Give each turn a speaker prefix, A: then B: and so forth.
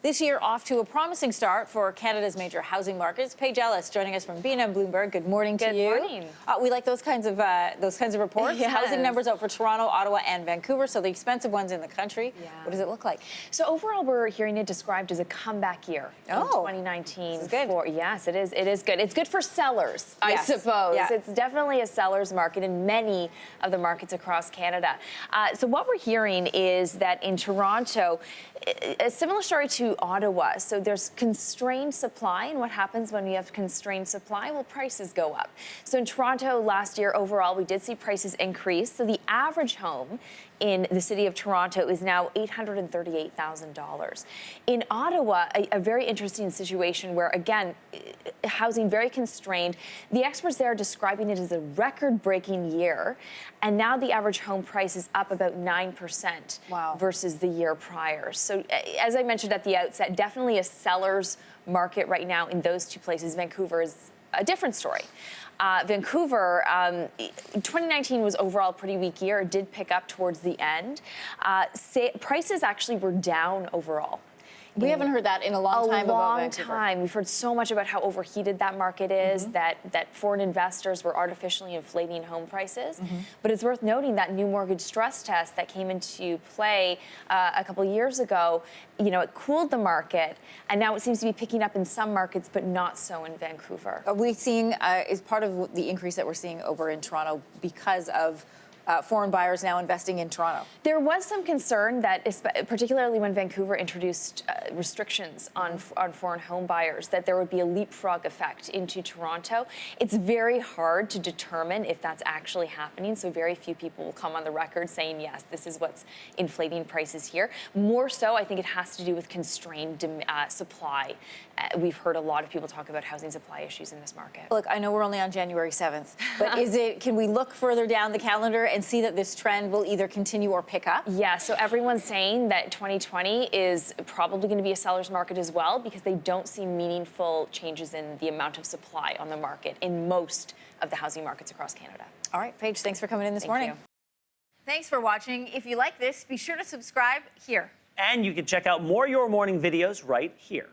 A: This year off to a promising start for Canada's major housing markets. Paige Ellis joining us from B&M Bloomberg. Good morning to you.
B: Good morning.
A: We like those kinds of reports.
B: Yes.
A: Housing numbers out for Toronto, Ottawa, and Vancouver, so the expensive ones in the country.
B: Yeah.
A: What does it look like?
B: So overall, we're hearing it described as a comeback year in 2019.
A: This is good.
B: Yes, it is. It is good. It's good for sellers,
A: Yes.
B: I suppose.
A: Yeah.
B: It's definitely a seller's market in many of the markets across Canada. So what we're hearing is that in Toronto, a similar story to Ottawa. So there's constrained supply, and what happens when you have constrained supply? Well, prices go up. So in Toronto last year, overall, we did see prices increase. So the average home in the city of Toronto is now $838,000. In Ottawa, a very interesting situation where, again, housing very constrained. The experts there are describing it as a record-breaking year, and now the average home price is up about 9% versus the year prior. So as I mentioned at the outset, definitely a seller's market right now in those two places. Vancouver is a different story. Vancouver, 2019 was overall a pretty weak year. It did pick up towards the end. Prices actually were down overall.
A: We haven't heard that in a long time about Vancouver.
B: A long time. We've heard so much about how overheated that market is, that foreign investors were artificially inflating home prices. But it's worth noting that new mortgage stress test that came into play a couple of years ago, it cooled the market, and now it seems to be picking up in some markets, but not so in Vancouver.
A: Are we seeing, is part of the increase that we're seeing over in Toronto because of foreign buyers now investing in Toronto?
B: There was some concern that, particularly when Vancouver introduced restrictions on foreign home buyers, that there would be a leapfrog effect into Toronto. It's very hard to determine if that's actually happening, so very few people will come on the record saying, yes, this is what's inflating prices here. More so, I think it has to do with constrained supply. We've heard a lot of people talk about housing supply issues in this market.
A: Look, I know we're only on January 7th, but can we look further down the calendar and see that this trend will either continue or pick up?
B: Yeah, so everyone's saying that 2020 is probably going to be a seller's market as well, because they don't see meaningful changes in the amount of supply on the market in most of the housing markets across Canada.
A: All right, Paige, thanks for coming in this morning.
B: You.
A: Thanks for watching. If you like this, be sure to subscribe here.
C: And you can check out more Your Morning videos right here.